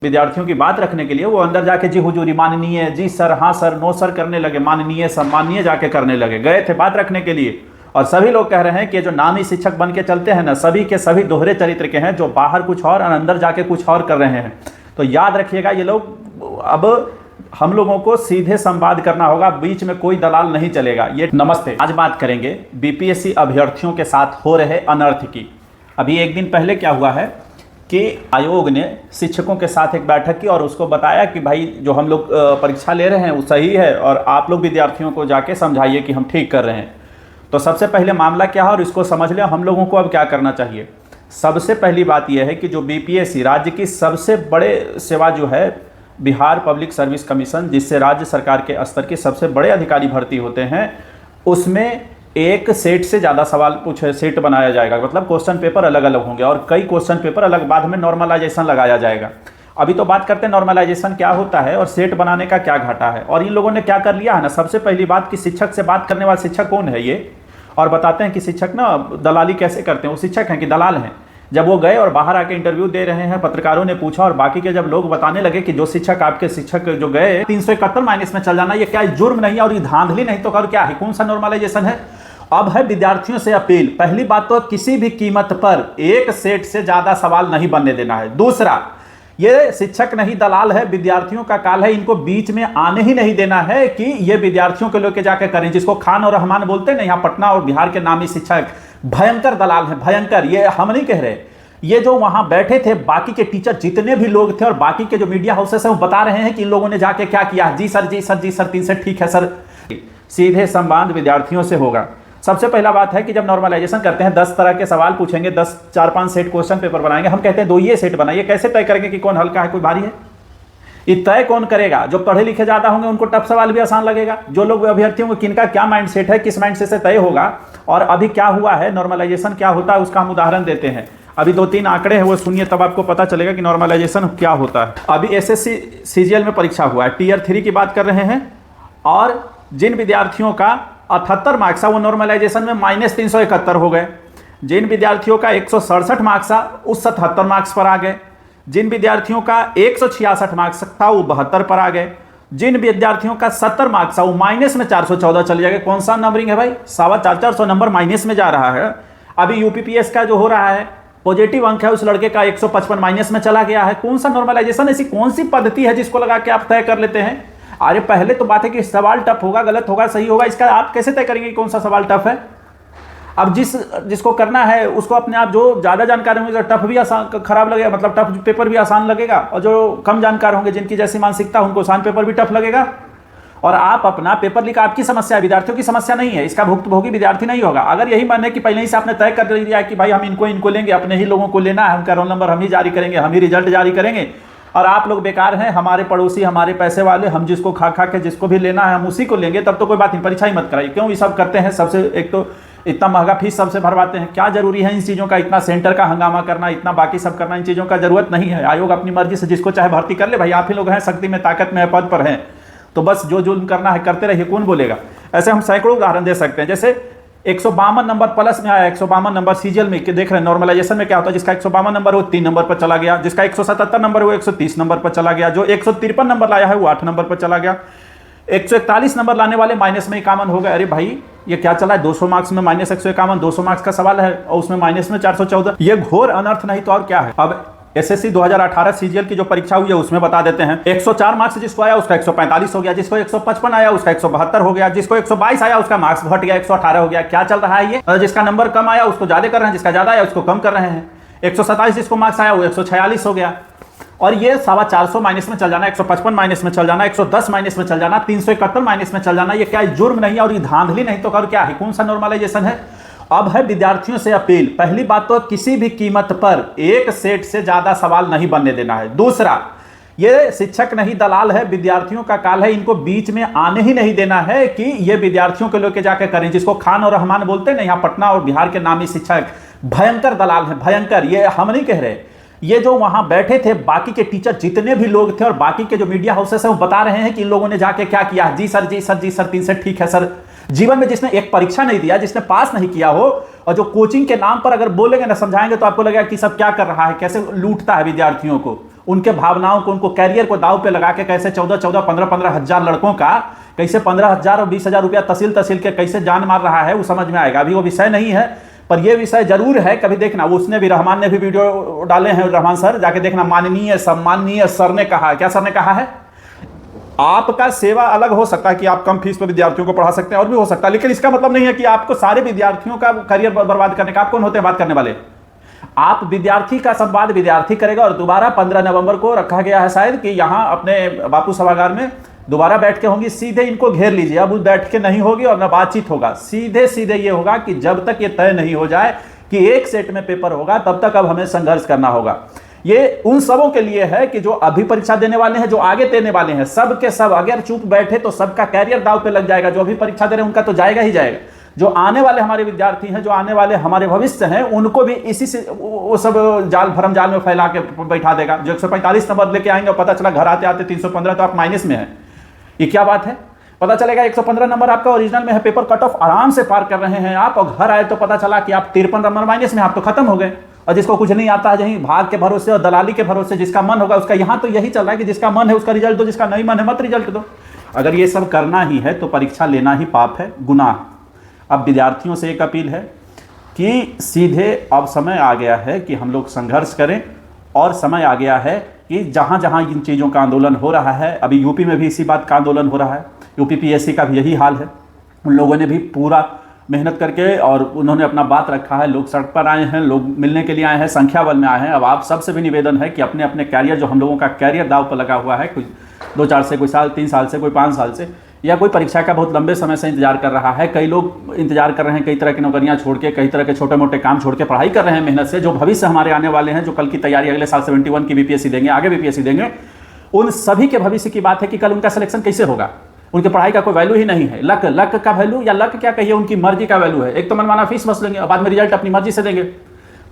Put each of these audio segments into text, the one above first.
विद्यार्थियों की बात रखने के लिए वो अंदर जाके जी हुजूरी माननीय, जी सर, हाँ सर, नो सर करने लगे, माननीय सम्माननीय जाके करने लगे। गए थे बात रखने के लिए और सभी लोग कह रहे हैं कि जो नामी शिक्षक बन के चलते हैं ना, सभी के सभी दोहरे चरित्र के हैं, जो बाहर कुछ और अंदर जाके कुछ और कर रहे हैं। तो याद रखिएगा, ये लोग अब हम लोगों को सीधे संवाद करना होगा, बीच में कोई दलाल नहीं चलेगा। ये नमस्ते, आज बात करेंगे बीपीएससी अभ्यर्थियों के साथ हो रहे अनर्थ की। अभी एक दिन पहले क्या हुआ है कि आयोग ने शिक्षकों के साथ एक बैठक की और उसको बताया कि भाई जो हम लोग परीक्षा ले रहे हैं वो सही है और आप लोग विद्यार्थियों को जाके समझाइए कि हम ठीक कर रहे हैं। तो सबसे पहले मामला क्या है और इसको समझ लें हम लोगों को अब क्या करना चाहिए। सबसे पहली बात यह है कि जो बीपीएससी राज्य की सबसे बड़े सेवा जो है बिहार पब्लिक सर्विस कमीशन, जिससे राज्य सरकार के स्तर के सबसे बड़े अधिकारी भर्ती होते हैं, उसमें एक सेट से ज़्यादा सवाल पूछे सेट बनाया जाएगा। मतलब क्वेश्चन पेपर अलग अलग होंगे और कई क्वेश्चन पेपर अलग बाद में नॉर्मलाइजेशन लगाया जाएगा। अभी तो बात करते हैं नॉर्मलाइजेशन क्या होता है और सेट बनाने का क्या घाटा है। और इन लोगों ने क्या कर लिया है ना, सबसे पहली बात कि शिक्षक से बात करने वाले शिक्षक कौन है ये, और बताते हैं कि शिक्षक ना दलाली कैसे करते हैं, वो शिक्षक हैं कि दलाल हैं। जब वो गए और बाहर आके इंटरव्यू दे रहे हैं, पत्रकारों ने पूछा और बाकी के जब लोग बताने लगे कि जो शिक्षक आपके शिक्षक जो गए 371 माइनस में चल जाना, ये क्या जुर्म नहीं है और ये धांधली नहीं तो कर क्या है, कौन सा नॉर्मलाइजेशन है। अब है विद्यार्थियों से अपील, पहली बात तो किसी भी कीमत पर एक सेट से ज्यादा सवाल नहीं बनने देना है। दूसरा, ये शिक्षक नहीं दलाल है, विद्यार्थियों का काल है, इनको बीच में आने ही नहीं देना है कि ये विद्यार्थियों के लेके जाकर करें। जिसको खान और रहमान बोलते हैं ना, यहाँ पटना और बिहार के नामी शिक्षक भयंकर दलाल है, भयंकर। ये हम नहीं कह रहे, ये जो वहां बैठे थे बाकी के टीचर जितने भी लोग थे और बाकी के जो मीडिया हाउसेस हैं वो बता रहे हैं कि इन लोगों ने जाके क्या किया। जी सर, जी सर, जी सर, 3 से ठीक है सर। सीधे संवाद विद्यार्थियों से होगा। सबसे पहला बात है कि जब नॉर्मलाइजेशन करते हैं 10 तरह के सवाल पूछेंगे, 10 4-5 सेट क्वेश्चन पेपर बनाएंगे। हम कहते हैं 2 ये सेट बनाइए। कैसे तय करेंगे कि कौन हल्का है कोई भारी है? ये तय कौन करेगा? जो पढ़े लिखे ज्यादा होंगे उनको टफ सवाल भी आसान लगेगा। जो लोग अभ्यर्थियों को किनका क्या माइंडसेट है, किस माइंडसेट से तय होगा और अभी क्या हुआ है, नॉर्मलाइजेशन क्या होता है उसका हम उदाहरण देते हैं। अभी 2-3 आंकड़े हैं वो सुनिए, तब आपको पता चलेगा कि नॉर्मलाइजेशन क्या होता है। अभी एसएससी सीजीएल में परीक्षा हुआ है, टियर 3 की बात कर रहे हैं और जिन विद्यार्थियों का 78 मार्क्स वो नॉर्मलाइजेशन में -371 हो गए। जिन विद्यार्थियों का 167 मार्क्स उस 77 मार्क्स पर आ गए। जिन विद्यार्थियों का 166 मार्क्स था वो 72 पर आ गए। जिन विद्यार्थियों का 70 मार्क्स वो माइनस में 414 चले जाएंगे। कौन सा नंबरिंग है भाई? 450 नंबर माइनस में जा रहा है। अभी यूपीपीएस का जो हो रहा है पॉजिटिव अंक है, उस लड़के का 155 माइनस में चला गया है। कौन सा नॉर्मलाइजेशन? ऐसी कौन सी पद्धति है जिसको लगा के आप तय कर लेते हैं? अरे पहले तो बात है कि सवाल टफ होगा, गलत होगा, सही होगा, इसका आप कैसे तय करेंगे कौन सा सवाल टफ है? अब जिसको करना है उसको अपने आप, जो ज्यादा जानकार होंगे टफ भी आसान खराब लगेगा, मतलब टफ पेपर भी आसान लगेगा, और जो कम जानकार होंगे जिनकी जैसी मानसिकता उनको आसान पेपर भी टफ लगेगा। और आप अपना पेपर लीक, आपकी समस्या है, विद्यार्थियों की समस्या नहीं है, इसका भुक्तभोगी विद्यार्थी नहीं होगा। अगर यही मन है कि पहले ही से आपने तय कर दिया कि भाई हम इनको लेंगे, अपने ही लोगों को लेना है, उनका रोल नंबर हम ही जारी करेंगे, हम ही रिजल्ट जारी करेंगे और आप लोग बेकार हैं, हमारे पड़ोसी, हमारे पैसे वाले, हम जिसको खा के जिसको भी लेना है हम उसी को लेंगे, तब तो कोई बात नहीं, परीक्षा ही मत कराइए। क्यों ये सब करते हैं? सबसे एक तो इतना महंगा फीस सबसे भरवाते हैं, क्या जरूरी है इन चीज़ों का, इतना सेंटर का हंगामा करना, इतना बाकी सब करना, इन चीज़ों का जरूरत नहीं है। आयोग अपनी मर्जी से जिसको चाहे भर्ती कर ले। भाई आप ही लोग हैं, शक्ति में ताकत में पद पर हैं, तो बस जो जुल्म करना है करते रहिए, कौन बोलेगा। ऐसे हम सैकड़ों उदाहरण दे सकते हैं। जैसे 152 नंबर प्लस में आया, 152 नंबर सीजीएल में देख रहे हैं। नॉर्मलाइजेशन में क्या होता है, जिसका 152 नंबर वो 3 नंबर पर चला गया, जिसका 177 नंबर वो 130 नंबर पर चला गया, जो 153 नंबर लाया है वो 8 नंबर पर चला गया, 141 नंबर लाने वाले माइनस में 51 हो गए। अरे भाई ये क्या चला है? 200 मार्क्स में -151, 200 मार्क्स का सवाल है और उसमें माइनस में 414। ये घोर अनर्थ नहीं तो और क्या है। अब एसएससी 2018 सीजीएल की जो परीक्षा हुई है उसमें बता देते हैं, 104 मार्क्स जिसको आया उसका 145 हो गया, जिसको 155 आया उसका 172 हो गया, जिसको 122 आया उसका मार्क्स घट गया, 118 हो गया। क्या चल रहा है ये? जिसका नंबर कम आया उसको ज्यादा कर रहे हैं, जिसका ज्यादा आया उसको कम कर रहे हैं। 127 जिसको मार्क्स आया वो 146 हो गया। और ये 450 माइनस में चल जाना, 155 माइनस में चल जाना, 110 माइनस में चल जाना, 371 माइनस में चल जाना, ये क्या जुर्म नहीं है और ये धांधली नहीं तो कर क्या है, कौन सा नॉर्मलाइजेशन है? अब है विद्यार्थियों से अपील, पहली बात तो किसी भी कीमत पर एक सेट से ज्यादा सवाल नहीं बनने देना है। दूसरा, ये शिक्षक नहीं दलाल है, विद्यार्थियों का काल है, इनको बीच में आने ही नहीं देना है कि ये विद्यार्थियों के लेके जाकर करें। जिसको खान और रहमान बोलते हैं ना, यहाँ पटना और बिहार के नामी शिक्षक भयंकर दलाल है, भयंकर। ये हम नहीं कह रहे, ये जो वहां बैठे थे बाकी के टीचर जितने भी लोग थे और बाकी के जो मीडिया हाउसेस हैं वो बता रहे हैं कि इन लोगों ने जाके क्या किया। जी सर, जी सर, जी सर, 3 से ठीक है सर। जीवन में जिसने एक परीक्षा नहीं दिया, जिसने पास नहीं किया हो और जो कोचिंग के नाम पर अगर बोलेंगे ना, समझाएंगे तो आपको लगेगा कि सब क्या कर रहा है, कैसे लूटता है विद्यार्थियों को। उनके भावनाओं को, उनको कैरियर को दाव पे लगा के कैसे 14-14, 15-15 हजार लड़कों का कैसे 15,000 और 20,000 रुपया तहसील के कैसे जान मार रहा है, वो समझ में आएगा। अभी वो विषय नहीं है, पर ये विषय जरूर है। कभी देखना, वो उसने भी, रहमान ने भी वीडियो डाले हैं, रहमान सर, जाके देखना। माननीय सम्माननीय सर ने कहा, क्या सर ने कहा है, आपका सेवा अलग हो सकता है कि आप कम फीस पर विद्यार्थियों को पढ़ा सकते हैं, और भी हो सकता है, लेकिन इसका मतलब नहीं है कि आपको सारे विद्यार्थियों का करियर बर्बाद करने का। आप कौन होते हैं बात करने वाले? आप विद्यार्थी का संवाद विद्यार्थी करेगा। और दोबारा 15 नवंबर को रखा गया है शायद कि यहां अपने बापू सभागार में दोबारा बैठ के होंगी, सीधे इनको घेर लीजिए। अब बैठ के नहीं होगी और न बातचीत होगा, सीधे सीधे ये होगा कि जब तक ये तय नहीं हो जाए कि एक सेट में पेपर होगा, तब तक अब हमें संघर्ष करना होगा। ये उन सबों के लिए है कि जो अभी परीक्षा देने वाले हैं, जो आगे देने वाले हैं, सब के सब अगर चुप बैठे तो सबका कैरियर दांव पे लग जाएगा। जो अभी परीक्षा दे रहे हैं उनका तो जाएगा ही जाएगा। जो आने वाले हमारे विद्यार्थी हैं, जो आने वाले हमारे भविष्य हैं, उनको भी इसी से वो सब जाल, भरम जाल में फैला के बैठा देगा। जो 145 नंबर लेके आएंगे और पता चला घर आते आते 315, तो आप माइनस में हैं। ये क्या बात है? पता चलेगा 115 नंबर आपका ओरिजिनल में है, पेपर कट ऑफ आराम से पार कर रहे हैं आप, और घर आए तो पता चला कि आप 53 नंबर माइनस में, आप तो खत्म हो गए। और जिसको कुछ नहीं आता है, यही भाग के भरोसे और दलाली के भरोसे, जिसका मन होगा उसका, यहां तो यही चल रहा है कि जिसका मन है उसका रिजल्ट दो, जिसका नहीं मन है मत रिजल्ट दो। अगर ये सब करना ही है तो परीक्षा लेना ही पाप है, गुनाह। अब विद्यार्थियों से एक अपील है कि सीधे अब समय आ गया है कि हम लोग संघर्ष करें, और समय आ गया है कि जहां जहां इन चीज़ों का आंदोलन हो रहा है, अभी यूपी में भी इसी बात का आंदोलन हो रहा है, यूपी पीएससी का भी यही हाल है। उन लोगों ने भी पूरा मेहनत करके और उन्होंने अपना बात रखा है, लोग सड़क पर आए हैं, लोग मिलने के लिए आए हैं, संख्या बल में आए हैं। अब आप सबसे भी निवेदन है कि अपने अपने कैरियर, जो हम लोगों का कैरियर दाव पर लगा हुआ है, कोई 2-4 से, कोई साल 3 साल से, कोई 5 साल से, या कोई परीक्षा का बहुत लंबे समय से इंतजार कर रहा है। कई लोग इंतजार कर रहे हैं, कई तरह की नौकरियां छोड़ के, कई तरह के छोटे मोटे काम छोड़ के पढ़ाई कर रहे हैं मेहनत से, जो भविष्य हमारे आने वाले हैं, जो कल की तैयारी अगले साल 71 की बीपीएससी देंगे, आगे बीपीएससी देंगे, उन सभी के भविष्य की बात है कि कल उनका सिलेक्शन कैसे होगा। उनकी पढ़ाई का कोई वैल्यू ही नहीं है। लक का वैल्यू, या लक क्या कहिए, उनकी मर्जी का वैल्यू है। एक तो मनमाना फीस वसूल लेंगे और बाद में रिजल्ट अपनी मर्जी से देंगे।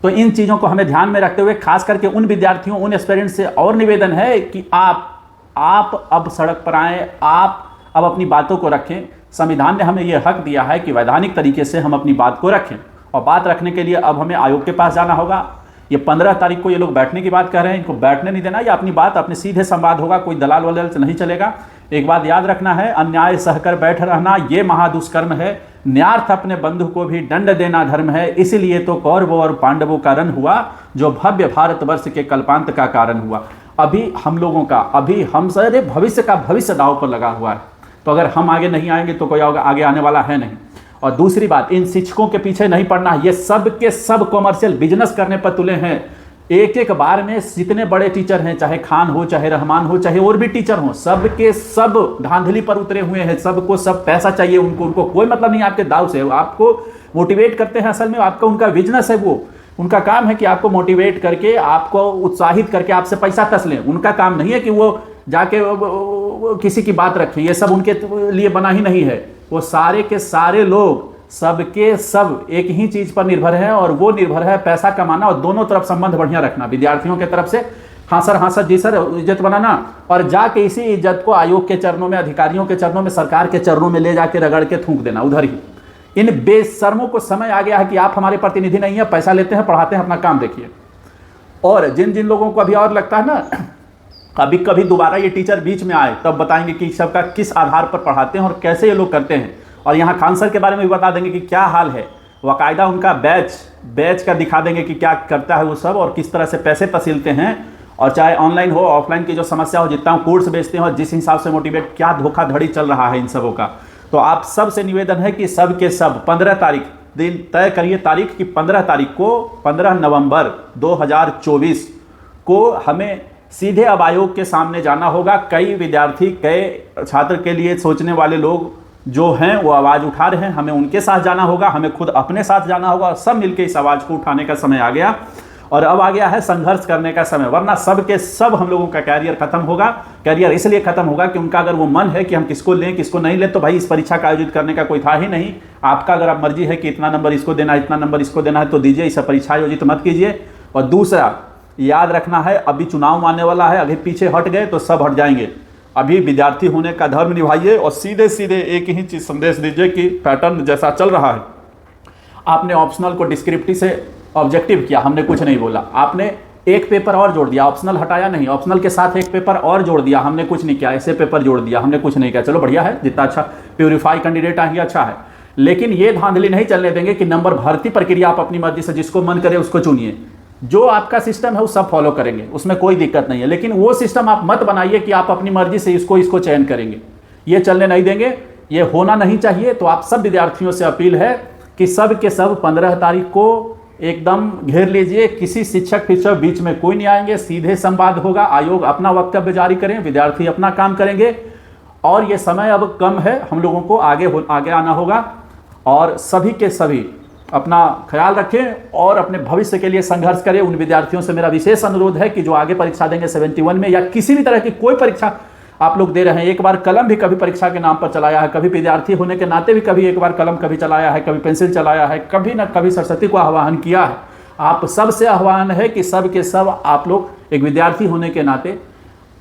तो इन चीज़ों को हमें ध्यान में रखते हुए, खास करके उन विद्यार्थियों, उन एस्पिरेंट्स से और निवेदन है कि आप अब सड़क पर आएँ, आप अब अपनी बातों को रखें। संविधान ने हमें यह हक दिया है कि वैधानिक तरीके से हम अपनी बात को रखें, और बात रखने के लिए अब हमें आयोग के पास जाना होगा। ये 15 तारीख को ये लोग बैठने की बात कर रहे हैं, इनको बैठने नहीं देना, या अपनी बात अपने सीधे संवाद होगा, कोई दलाल वलाल से नहीं चलेगा। एक बात याद रखना है, अन्याय सहकर बैठ रहना ये महादुष्कर्म है। न्यार्थ अपने बंधु को भी दंड देना धर्म है। इसीलिए तो कौरवों और पांडवों का रण हुआ, जो भव्य भारतवर्ष के कल्पांत का कारण हुआ। अभी हम लोगों का, अभी हम सारे भविष्य का भविष्य दांव पर लगा हुआ है। तो अगर हम आगे नहीं आएंगे तो कोई आगे आने वाला है नहीं। और दूसरी बात, इन शिक्षकों के पीछे नहीं पड़ना। ये सब के सब कॉमर्शियल बिजनेस करने पर तुले हैं। एक एक बार में जितने बड़े टीचर हैं, चाहे खान हो, चाहे रहमान हो, चाहे और भी टीचर हो, सब के सब धांधली पर उतरे हुए हैं। सबको सब पैसा चाहिए, उनको कोई मतलब नहीं आपके दाव से। आपको मोटिवेट करते हैं, असल में आपका उनका बिजनेस है, वो उनका काम है कि आपको मोटिवेट करके, आपको उत्साहित करके आपसे पैसा तस लें। उनका काम नहीं है कि वो जाके किसी की बात रखें। ये सब उनके लिए बना ही नहीं है। वो सारे के सारे लोग, सबके सब एक ही चीज पर निर्भर है, और वो निर्भर है पैसा कमाना और दोनों तरफ संबंध बढ़िया रखना। विद्यार्थियों के तरफ से हाँ सर जी सर इज्जत बनाना, और जाके इसी इज्जत को आयोग के चरणों में, अधिकारियों के चरणों में, सरकार के चरणों में ले जाके रगड़ के थूक देना उधर ही। इन बेशर्मों को समय आ गया है कि आप हमारे प्रतिनिधि नहीं है, पैसा लेते हैं, पढ़ाते हैं, अपना काम देखिए। और जिन जिन लोगों को अभी और लगता है ना कभी कभी दोबारा ये टीचर बीच में आए, तब बताएंगे कि सबका किस आधार पर पढ़ाते हैं और कैसे ये लोग करते हैं। और यहाँ खान सर के बारे में भी बता देंगे कि क्या हाल है, बाकायदा उनका बैच का दिखा देंगे कि क्या करता है वो सब, और किस तरह से पैसे तसीलते हैं। और चाहे ऑनलाइन हो, ऑफलाइन की जो समस्या हो, जितना कोर्स बेचते हैं और जिस हिसाब से मोटिवेट, क्या धोखाधड़ी चल रहा है इन सबों का। तो आप सब से निवेदन है कि सब के सब 15 तारीख दिन तय करिए, तारीख की 15 तारीख को, 15 नवंबर 2024 को हमें सीधे अब आयोग के सामने जाना होगा। कई विद्यार्थी, कई छात्र के लिए सोचने वाले लोग जो हैं वो आवाज़ उठा रहे हैं, हमें उनके साथ जाना होगा, हमें खुद अपने साथ जाना होगा, और सब मिलकर इस आवाज़ को उठाने का समय आ गया। और अब आ गया है संघर्ष करने का समय, वरना सब के सब हम लोगों का कैरियर खत्म होगा। कैरियर इसलिए खत्म होगा कि उनका अगर वो मन है कि हम किसको लें किसको नहीं लें, तो भाई इस परीक्षा का आयोजित करने का कोई था ही नहीं। आपका अगर आप मर्जी है कि इतना नंबर इसको देना है, इतना नंबर इसको देना है, तो दीजिए, इस परीक्षा आयोजित मत कीजिए। और दूसरा याद रखना है, अभी चुनाव आने वाला है, अभी पीछे हट गए तो सब हट जाएंगे। अभी विद्यार्थी होने का धर्म निभाइए, और सीधे सीधे एक ही चीज़ संदेश दीजिए कि पैटर्न जैसा चल रहा है, आपने ऑप्शनल को डिस्क्रिप्टिव से ऑब्जेक्टिव किया, हमने कुछ नहीं बोला, आपने एक पेपर और जोड़ दिया, ऑप्शनल हटाया नहीं, ऑप्शनल के साथ एक पेपर और जोड़ दिया, हमने कुछ नहीं किया, ऐसे पेपर जोड़ दिया, हमने कुछ नहीं किया, चलो बढ़िया है, जितना अच्छा प्यूरिफाई कैंडिडेट आ गया अच्छा है। लेकिन ये धांधली नहीं चलने देंगे कि नंबर भर्ती प्रक्रिया आप अपनी मर्जी से जिसको मन करे उसको चुनिए, जो आपका सिस्टम है वो सब फॉलो करेंगे, उसमें कोई दिक्कत नहीं है। लेकिन वो सिस्टम आप मत बनाइए कि आप अपनी मर्जी से इसको चयन करेंगे, ये चलने नहीं देंगे, ये होना नहीं चाहिए। तो आप सब विद्यार्थियों से अपील है कि सब के सब 15 तारीख को एकदम घेर लीजिए, किसी शिक्षक बीच में कोई नहीं आएंगे, सीधे संवाद होगा, आयोग अपना वक्तव्य जारी करें, विद्यार्थी अपना काम करेंगे। और ये समय अब कम है, हम लोगों को आगे आना होगा और सभी के सभी अपना ख्याल रखें और अपने भविष्य के लिए संघर्ष करें। उन विद्यार्थियों से मेरा विशेष अनुरोध है कि जो आगे परीक्षा देंगे 71 में या किसी भी तरह की कोई परीक्षा आप लोग दे रहे हैं, एक बार कलम भी कभी परीक्षा के नाम पर चलाया है, कभी विद्यार्थी होने के नाते भी कभी एक बार कलम कभी चलाया है, कभी पेंसिल चलाया है, कभी न कभी सरस्वती को आह्वान किया है, आप सबसे आह्वान है कि सब के सब आप लोग एक विद्यार्थी होने के नाते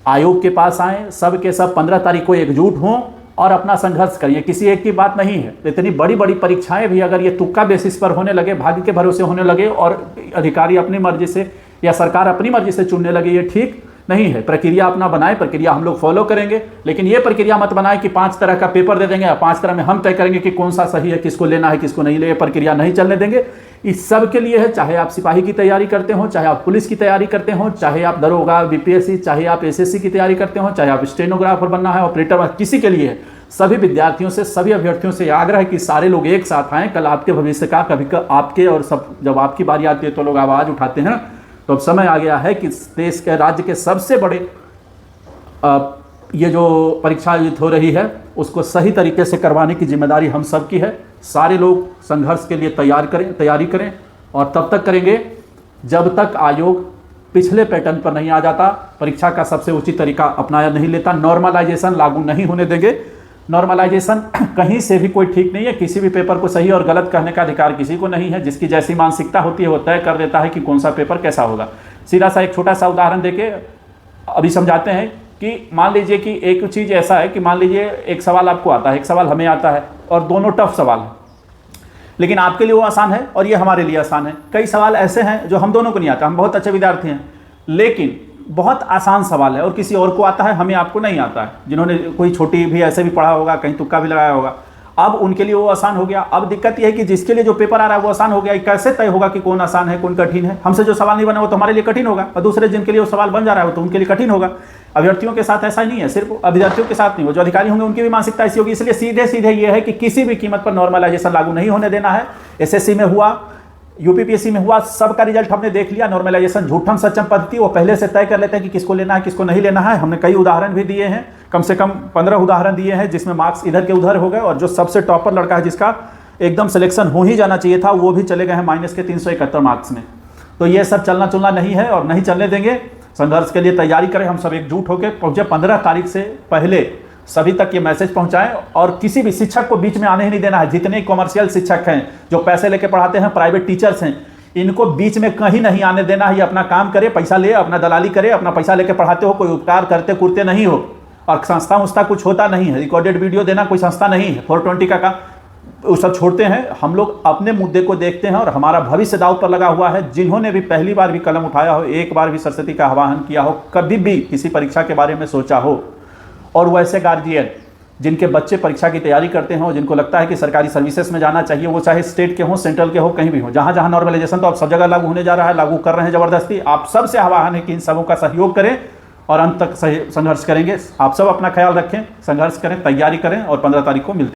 आयोग के पास आएँ, सब के सब 15 तारीख को एकजुट हों और अपना संघर्ष करिए। किसी एक की बात नहीं है, इतनी बड़ी बड़ी परीक्षाएं भी अगर ये तुक्का बेसिस पर होने लगे, भाग्य के भरोसे होने लगे और अधिकारी अपनी मर्जी से या सरकार अपनी मर्जी से चुनने लगे, ये ठीक नहीं है। प्रक्रिया अपना बनाए, प्रक्रिया हम लोग फॉलो करेंगे, लेकिन ये प्रक्रिया मत बनाए कि 5 तरह का पेपर दे देंगे और 5 तरह में हम तय करेंगे कि कौन सा सही है, किसको लेना है, किसको नहीं ले, प्रक्रिया नहीं चलने देंगे। इस सब के लिए है, चाहे आप सिपाही की तैयारी करते हो, चाहे आप पुलिस की तैयारी करते हो, चाहे आप दरोगा बीपीएससी, चाहे आप एसएससी की तैयारी करते हो, चाहे आप स्टेनोग्राफर बनना है, ऑपरेटर, किसी के लिए है। सभी विद्यार्थियों से, सभी अभ्यर्थियों से आग्रह है कि सारे लोग एक साथ आएँ। कल आपके भविष्य का, कभी आपके और सब जब आपकी बारी आती है तो लोग आवाज़ उठाते हैं। तो अब समय आ गया है कि देश के, राज्य के सबसे बड़े ये जो परीक्षा आयोजित हो रही है उसको सही तरीके से करवाने की जिम्मेदारी हम सब की है। सारे लोग संघर्ष के लिए तैयारी करें और तब तक करेंगे जब तक आयोग पिछले पैटर्न पर नहीं आ जाता, परीक्षा का सबसे उचित तरीका अपनाया नहीं लेता, नॉर्मलाइजेशन लागू नहीं होने देंगे। नॉर्मलाइजेशन कहीं से भी कोई ठीक नहीं है, किसी भी पेपर को सही और गलत कहने का अधिकार किसी को नहीं है। जिसकी जैसी मानसिकता होती है वो तय कर देता है कि कौन सा पेपर कैसा होगा। सीधा सा एक छोटा सा उदाहरण देके अभी समझाते हैं कि मान लीजिए कि एक चीज़ ऐसा है कि मान लीजिए एक सवाल आपको आता है, एक सवाल हमें आता है और दोनों टफ सवाल है, लेकिन आपके लिए वो आसान है और ये हमारे लिए आसान है। कई सवाल ऐसे हैं जो हम दोनों को नहीं आता, हम बहुत अच्छे विद्यार्थी हैं, लेकिन बहुत आसान सवाल है और किसी और को आता है, हमें आपको नहीं आता है। जिन्होंने कोई छोटी भी ऐसे भी पढ़ा होगा, कहीं तुक्का भी लगाया होगा, अब उनके लिए वो आसान हो गया। अब दिक्कत यह है कि जिसके लिए जो पेपर आ रहा है वो आसान हो गया, कैसे तय होगा कि कौन आसान है कौन कठिन है? हमसे जो सवाल नहीं बना वो तो हमारे लिए कठिन होगा और दूसरे जिनके लिए वो सवाल बन जा रहा है तो उनके लिए कठिन होगा। अभ्यर्थियों के साथ ऐसा नहीं है, सिर्फ अभ्यर्थियों के साथ नहीं, वो जो अधिकारी होंगे उनकी भी मानसिकता ऐसी होगी। इसलिए सीधे सीधे ये है कि किसी भी कीमत पर नॉर्मलाइजेशन लागू नहीं होने देना है। एसएससी में हुआ, यूपीपीएससी में हुआ, सबका रिजल्ट हमने देख लिया। नॉर्मलाइजेशन झूठम सच्चम पद्धति, वो पहले से तय कर लेते हैं कि किसको लेना है किसको नहीं लेना है। हमने कई उदाहरण भी दिए हैं, कम से कम 15 उदाहरण दिए हैं जिसमें मार्क्स इधर के उधर हो गए और जो सबसे टॉपर लड़का है जिसका एकदम सिलेक्शन हो ही जाना चाहिए था वो भी चले गए हैं माइनस के 371 मार्क्स में। तो ये सब चलना चुलना नहीं है और नहीं चलने देंगे। संघर्ष के लिए तैयारी करें, हम सब एकजुट होकर पहुंचे। 15 तारीख से पहले सभी तक ये मैसेज पहुंचाएं और किसी भी शिक्षक को बीच में आने ही नहीं देना है। जितने कॉमर्शियल शिक्षक हैं जो पैसे लेके पढ़ाते हैं, प्राइवेट टीचर्स हैं, इनको बीच में कहीं नहीं आने देना है। ये अपना काम करे, पैसा ले, अपना दलाली करे, अपना पैसा लेके पढ़ाते हो, कोई उपकार करते कुरते नहीं हो और संस्था कुछ होता नहीं है। रिकॉर्डेड वीडियो देना कोई संस्था नहीं है। 420 का काम वो सब छोड़ते हैं। हम लोग अपने मुद्दे को देखते हैं और हमारा भविष्य दांव पर लगा हुआ है। जिन्होंने भी पहली बार भी कलम उठाया हो, एक बार भी सरस्वती का आह्वान किया हो, कभी भी किसी परीक्षा के बारे में सोचा हो, और वैसे गार्जियन जिनके बच्चे परीक्षा की तैयारी करते हैं और जिनको लगता है कि सरकारी सर्विसेज में जाना चाहिए, वो चाहे स्टेट के हो, सेंट्रल के हो, कहीं भी हो, जहाँ जहाँ नॉर्मलाइजेशन तो अब सब जगह लागू होने जा रहा है, लागू कर रहे हैं ज़बरदस्ती। आप सबसे आह्वान है कि इन सबों का सहयोग करें और अंत तक संघर्ष करेंगे। आप सब अपना ख्याल रखें, संघर्ष करें, तैयारी करें और 15 तारीख को मिलते हैं।